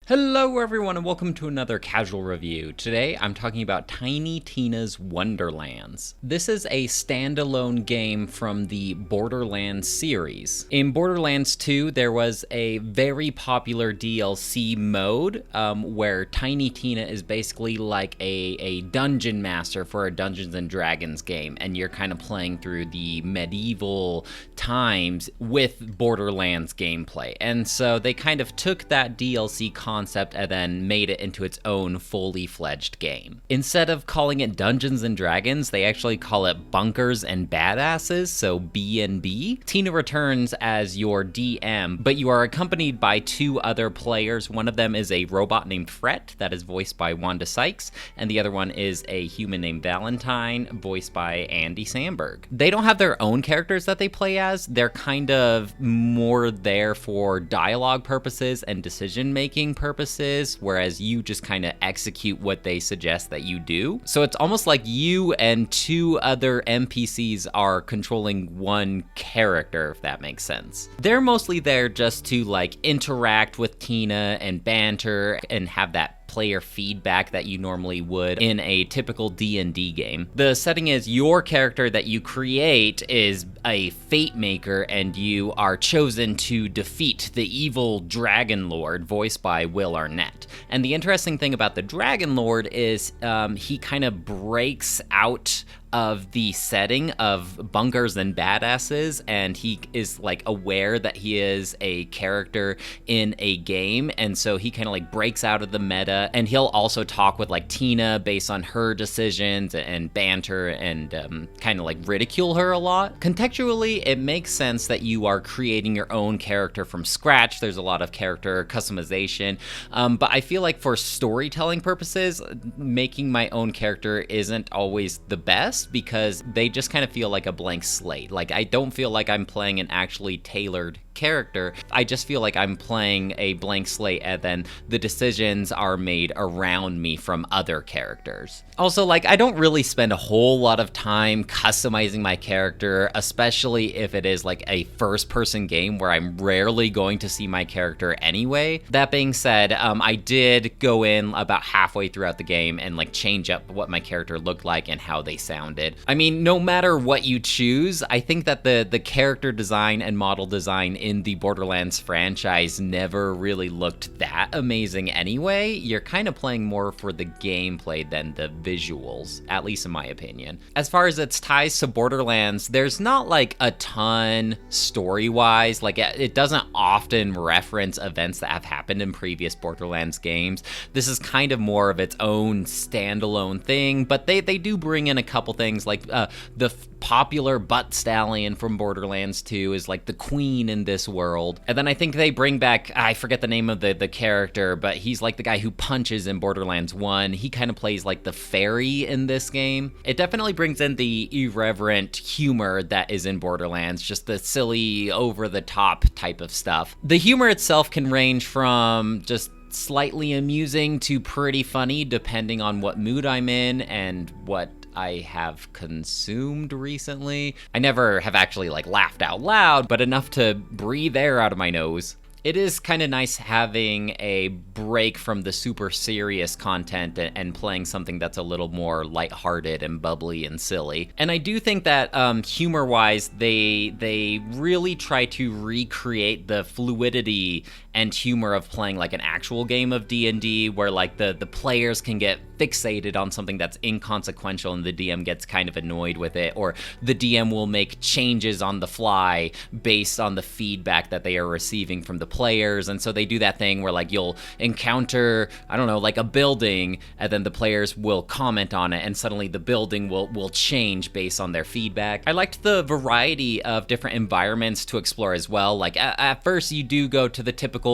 Hello everyone and welcome to another casual review. Today I'm talking about Tiny Tina's Wonderlands. This is a standalone game from the Borderlands series. In Borderlands 2 there was a very popular DLC mode where Tiny Tina is basically like a dungeon master for a Dungeons and Dragons game, and you're kind of playing through the medieval times with Borderlands gameplay. And so they kind of took that DLC concept and then made it into its own fully fledged game. Instead of calling it Dungeons and Dragons, they actually call it Bunkers and Badasses, so B&B. Tina returns as your DM, but you are accompanied by two other players. One of them is a robot named Fret, that is voiced by Wanda Sykes, and the other one is a human named Valentine, voiced by Andy Samberg. They don't have their own characters that they play as. They're kind of more there for dialogue purposes and decision-making purposes, whereas you just kind of execute what they suggest that you do. So it's almost like you and two other NPCs are controlling one character, if that makes sense. They're mostly there just to like interact with Tina and banter and have that player feedback that you normally would in a typical D&D game. The setting is your character that you create is a fate maker, and you are chosen to defeat the evil Dragon Lord, voiced by Will Arnett. And the interesting thing about the Dragon Lord is he kind of breaks out of the setting of Bunkers and Badasses, and he is like aware that he is a character in a game, and so he kind of like breaks out of the meta, and he'll also talk with like Tina based on her decisions and banter and kind of like ridicule her a lot. Contextually, it makes sense that you are creating your own character from scratch. There's a lot of character customization, but I feel like for storytelling purposes, making my own character isn't always the best, because they just kind of feel like a blank slate. Like, I don't feel like I'm playing an actually tailored character. I just feel like I'm playing a blank slate, and then the decisions are made around me from other characters. Also, like, I don't really spend a whole lot of time customizing my character, especially if it is like a first-person game where I'm rarely going to see my character anyway. That being said, I did go in about halfway throughout the game and like change up what my character looked like and how they sounded. I mean, no matter what you choose, I think that the character design and model design in the Borderlands franchise never really looked that amazing anyway. You're kind of playing more for the gameplay than the visuals, at least in my opinion. As far as its ties to Borderlands, there's not like a ton story-wise. Like, it doesn't often reference events that have happened in previous Borderlands games. This is kind of more of its own standalone thing, but they do bring in a couple things, like the popular butt stallion from Borderlands 2 is like the queen in this world. And then I think they bring back, I forget the name of the character, but he's like the guy who punches in Borderlands 1. He kind of plays like the fairy in this game. It definitely brings in the irreverent humor that is in Borderlands, just the silly, over-the-top type of stuff. The humor itself can range from just slightly amusing to pretty funny, depending on what mood I'm in and what I have consumed recently. I never have actually like laughed out loud, but enough to breathe air out of my nose. It is kind of nice having a break from the super serious content and playing something that's a little more lighthearted and bubbly and silly. And I do think that humor-wise, they really try to recreate the fluidity and humor of playing like an actual game of D&D, where like the players can get fixated on something that's inconsequential and the DM gets kind of annoyed with it, or the DM will make changes on the fly based on the feedback that they are receiving from the players. And so they do that thing where like you'll encounter, I don't know, like a building, and then the players will comment on it, and suddenly the building will change based on their feedback. I liked the variety of different environments to explore as well. Like at first you do go to the typical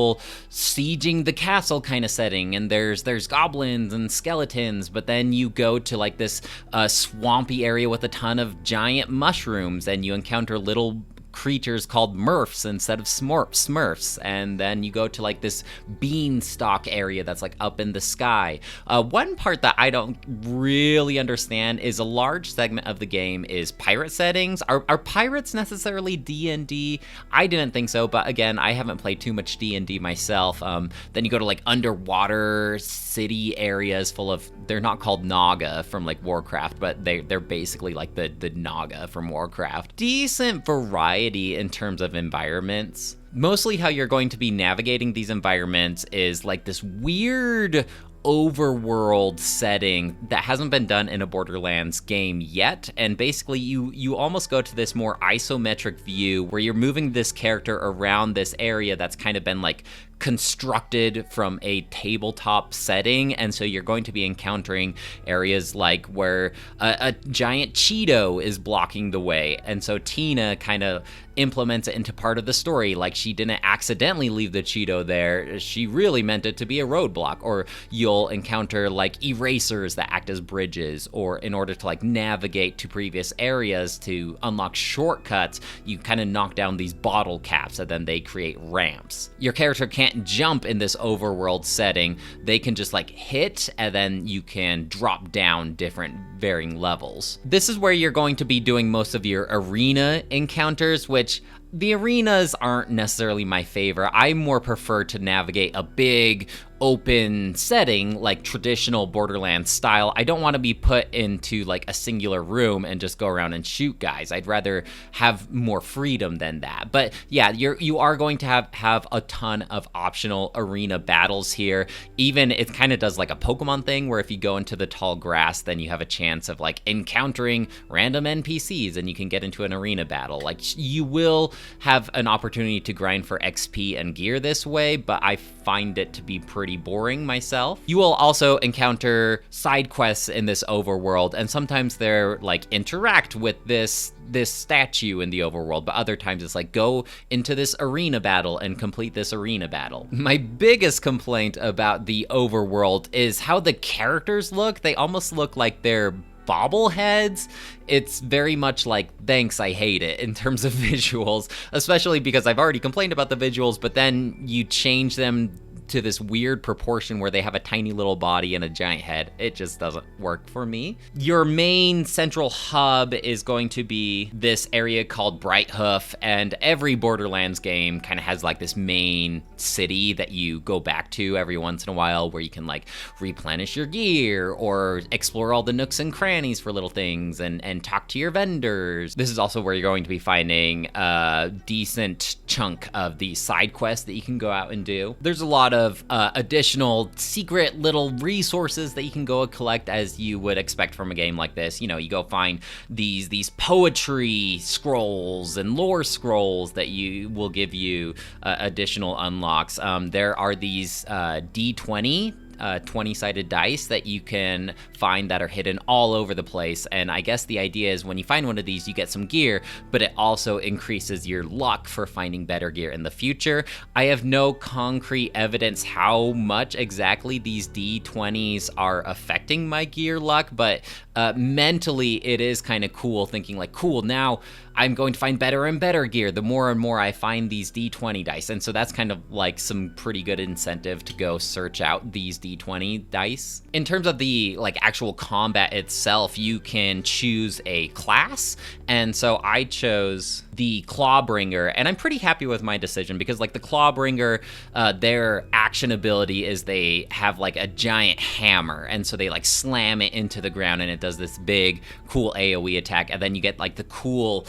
sieging the castle kind of setting, and there's goblins and skeletons, but then you go to like this swampy area with a ton of giant mushrooms, and you encounter little creatures called Murphs instead of Smurfs. And then you go to like this beanstalk area that's like up in the sky. One part that I don't really understand is a large segment of the game is pirate settings. Are pirates necessarily D&D? I didn't think so, but again, I haven't played too much D&D myself. Then you go to like underwater city areas full of, they're not called Naga from like Warcraft, but they're basically like the Naga from Warcraft. Decent variety in terms of environments. Mostly how you're going to be navigating these environments is like this weird overworld setting that hasn't been done in a Borderlands game yet, and basically you almost go to this more isometric view where you're moving this character around this area that's kind of been like constructed from a tabletop setting, and so you're going to be encountering areas like where a giant Cheeto is blocking the way, and so Tina kind of implements it into part of the story. Like, she didn't accidentally leave the Cheeto there, she really meant it to be a roadblock. Or you'll encounter like erasers that act as bridges, or in order to like navigate to previous areas to unlock shortcuts, you kind of knock down these bottle caps and then they create ramps. Your character can't jump in this overworld setting, they can just like hit, and then you can drop down different varying levels. This is where you're going to be doing most of your arena encounters, which the arenas aren't necessarily my favorite. I more prefer to navigate a big open setting like traditional Borderlands style. I don't want to be put into like a singular room and just go around and shoot guys. I'd rather have more freedom than that. But yeah, you are going to have a ton of optional arena battles here. Even it kind of does like a Pokemon thing where if you go into the tall grass, then you have a chance of like encountering random NPCs and you can get into an arena battle. Like, you will have an opportunity to grind for XP and gear this way, but I find it to be pretty boring myself. You will also encounter side quests in this overworld, and sometimes they're like interact with this statue in the overworld, but other times it's like go into this arena battle and complete this arena battle. My biggest complaint about the overworld is how the characters look. They almost look like they're bobbleheads. It's very much like, thanks, I hate it in terms of visuals, especially because I've already complained about the visuals, but then you change them to this weird proportion where they have a tiny little body and a giant head. It just doesn't work for me. Your main central hub is going to be this area called Brighthoof, and every Borderlands game kind of has like this main city that you go back to every once in a while where you can like replenish your gear or explore all the nooks and crannies for little things and talk to your vendors. This is also where you're going to be finding a decent chunk of the side quests that you can go out and do. There's a lot of additional secret little resources that you can go collect, as you would expect from a game like this. You know, you go find these poetry scrolls and lore scrolls that you will give you additional unlocks. There are these D20 20-sided dice that you can find that are hidden all over the place, and I guess the idea is when you find one of these you get some gear, but it also increases your luck for finding better gear in the future. I have no concrete evidence how much exactly these D20s are affecting my gear luck, but mentally it is kind of cool thinking like, cool, now I'm going to find better and better gear the more and more I find these D20 dice. And so that's kind of like some pretty good incentive to go search out these D20 dice. In terms of the like actual combat itself, you can choose a class. And so I chose the Clawbringer, and I'm pretty happy with my decision because like the Clawbringer, their action ability is they have like a giant hammer, and so they like slam it into the ground and it does this big cool AoE attack, and then you get like the cool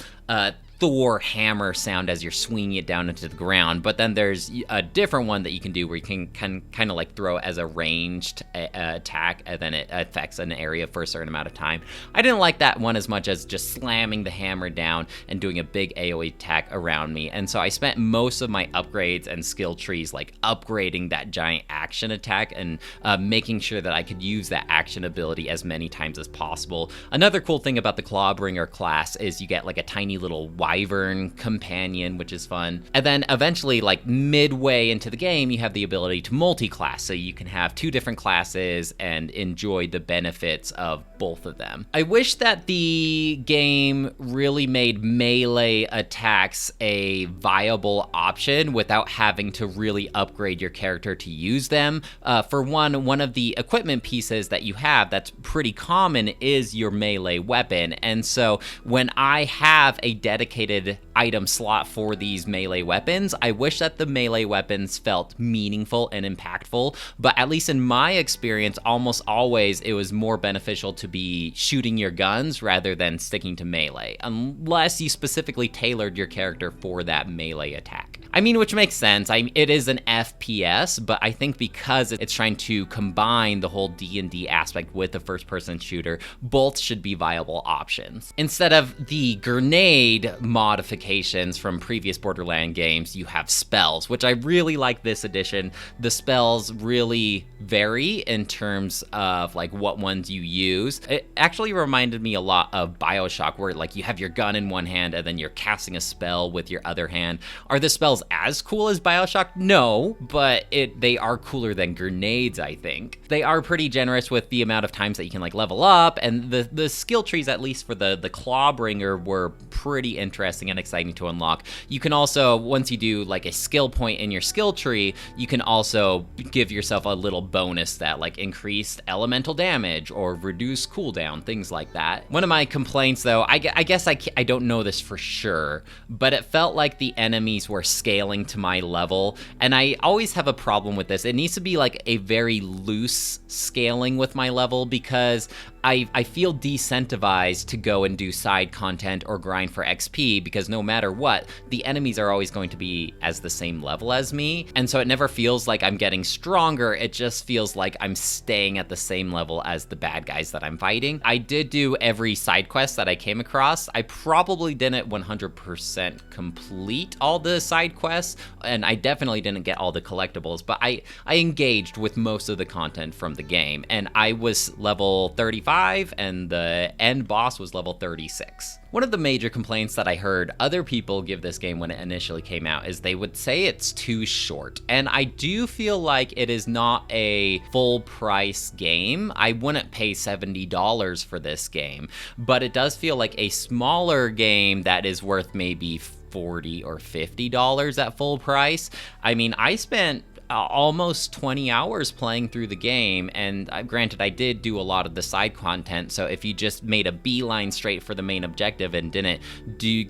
Thor hammer sound as you're swinging it down into the ground. But then there's a different one that you can do where you can kind of like throw it as a ranged attack, and then it affects an area for a certain amount of time. I didn't like that one as much as just slamming the hammer down and doing a big AoE attack around me. And so I spent most of my upgrades and skill trees like upgrading that giant action attack and making sure that I could use that action ability as many times as possible. Another cool thing about the Clawbringer class is you get like a tiny little wyvern companion, which is fun. And then eventually, like midway into the game, you have the ability to multi-class, so you can have two different classes and enjoy the benefits of both of them. I wish that the game really made melee attacks a viable option without having to really upgrade your character to use them. For one of the equipment pieces that you have that's pretty common is your melee weapon, and so when I have a dedicated item slot for these melee weapons, I wish that the melee weapons felt meaningful and impactful, but at least in my experience, almost always it was more beneficial to be shooting your guns rather than sticking to melee, unless you specifically tailored your character for that melee attack. I mean, which makes sense. It is an FPS, but I think because it's trying to combine the whole D&D aspect with the first-person shooter, both should be viable options. Instead of the grenade modifications from previous Borderlands games, you have spells, which I really like this edition. The spells really vary in terms of like what ones you use. It actually reminded me a lot of BioShock, where like you have your gun in one hand and then you're casting a spell with your other hand. Are the spells as cool as BioShock? No, but they are cooler than grenades, I think. They are pretty generous with the amount of times that you can like level up, and the skill trees, at least for the Clawbringer, were pretty interesting and exciting to unlock. You can also, once you do like a skill point in your skill tree, you can also give yourself a little bonus that like increased elemental damage or reduce cooldown, things like that. One of my complaints though, I guess I don't know this for sure, but it felt like the enemies were scaling to my level, and I always have a problem with this. It needs to be like a very loose scaling with my level, because I feel decentivized to go and do side content or grind for XP, because no matter what, the enemies are always going to be as the same level as me, and so it never feels like I'm getting stronger. It just feels like I'm staying at the same level as the bad guys that I'm fighting. I did do every side quest that I came across. I probably didn't 100% complete all the side quests, and I definitely didn't get all the collectibles, but I engaged with most of the content from the game, and I was level 35 and the end boss was level 36. One of the major complaints that I heard other people give this game when it initially came out is they would say it's too short, and I do feel like it is not a full price game. I wouldn't pay $70 for this game, but it does feel like a smaller game that is worth maybe $40 or $50 at full price. I mean, I spent almost 20 hours playing through the game, and granted, I did do a lot of the side content, so if you just made a beeline straight for the main objective and didn't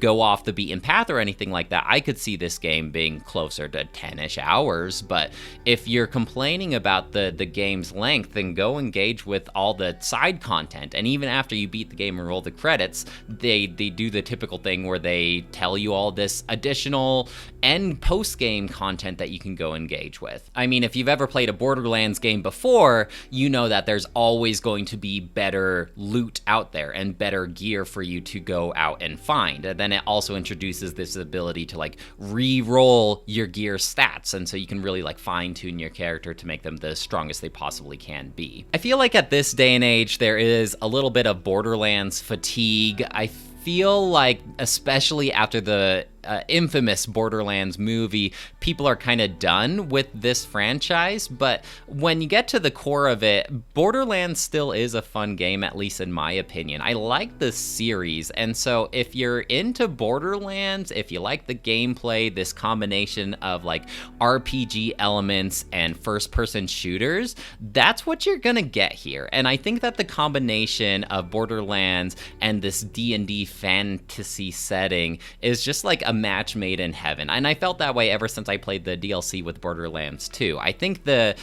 go off the beaten path or anything like that, I could see this game being closer to 10-ish hours. But if you're complaining about the game's length, then go engage with all the side content, and even after you beat the game and roll the credits, they do the typical thing where they tell you all this additional and post-game content that you can go engage with. I mean, if you've ever played a Borderlands game before, you know that there's always going to be better loot out there and better gear for you to go out and find. And then it also introduces this ability to like re-roll your gear stats, and so you can really like fine-tune your character to make them the strongest they possibly can be. I feel like at this day and age, there is a little bit of Borderlands fatigue. I feel like, especially after the infamous Borderlands movie, people are kind of done with this franchise, but when you get to the core of it, Borderlands still is a fun game, at least in my opinion. I like the series, and so if you're into Borderlands, if you like the gameplay, this combination of like RPG elements and first-person shooters, that's what you're gonna get here. And I think that the combination of Borderlands and this D&D fantasy setting is just like a match made in heaven, and I felt that way ever since I played the DLC with Borderlands 2. I think that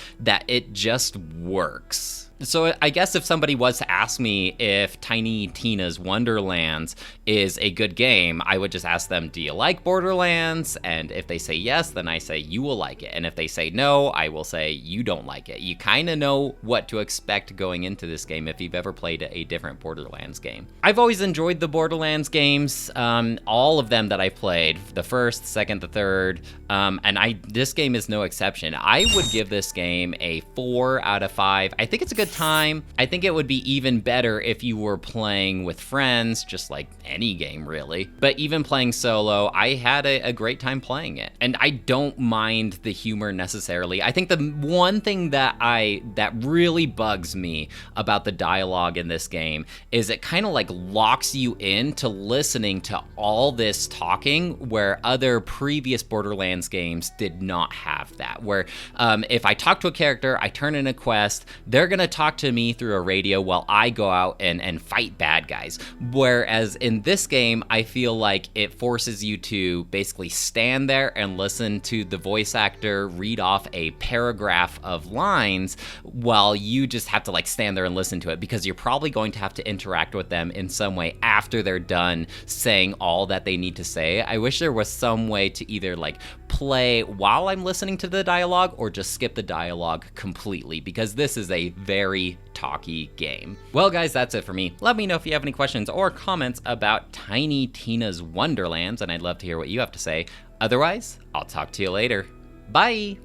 it just works. So I guess if somebody was to ask me if Tiny Tina's Wonderlands is a good game, I would just ask them, do you like Borderlands? And if they say yes, then I say, you will like it. And if they say no, I will say, you don't like it. You kind of know what to expect going into this game if you've ever played a different Borderlands game. I've always enjoyed the Borderlands games, all of them that I've played, the first, second, the third, and this game is no exception. I would give this game a 4 out of 5. I think it's a good good time. I think it would be even better if you were playing with friends, just like any game really. But even playing solo, I had a great time playing it. And I don't mind the humor necessarily. I think the one thing that really bugs me about the dialogue in this game is it kind of like locks you into listening to all this talking, where other previous Borderlands games did not have that. Where if I talk to a character, I turn in a quest, they're gonna talk to me through a radio while I go out and fight bad guys. Whereas in this game, I feel like it forces you to basically stand there and listen to the voice actor read off a paragraph of lines while you just have to like stand there and listen to it, because you're probably going to have to interact with them in some way after they're done saying all that they need to say. I wish there was some way to either like play while I'm listening to the dialogue or just skip the dialogue completely, because this is a very talky game. Well guys, that's it for me. Let me know if you have any questions or comments about Tiny Tina's Wonderlands, and I'd love to hear what you have to say. Otherwise, I'll talk to you later. Bye!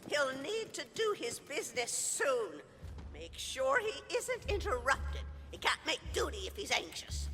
He'll need to do his business soon. Make sure he isn't interrupted. He can't make duty if he's anxious.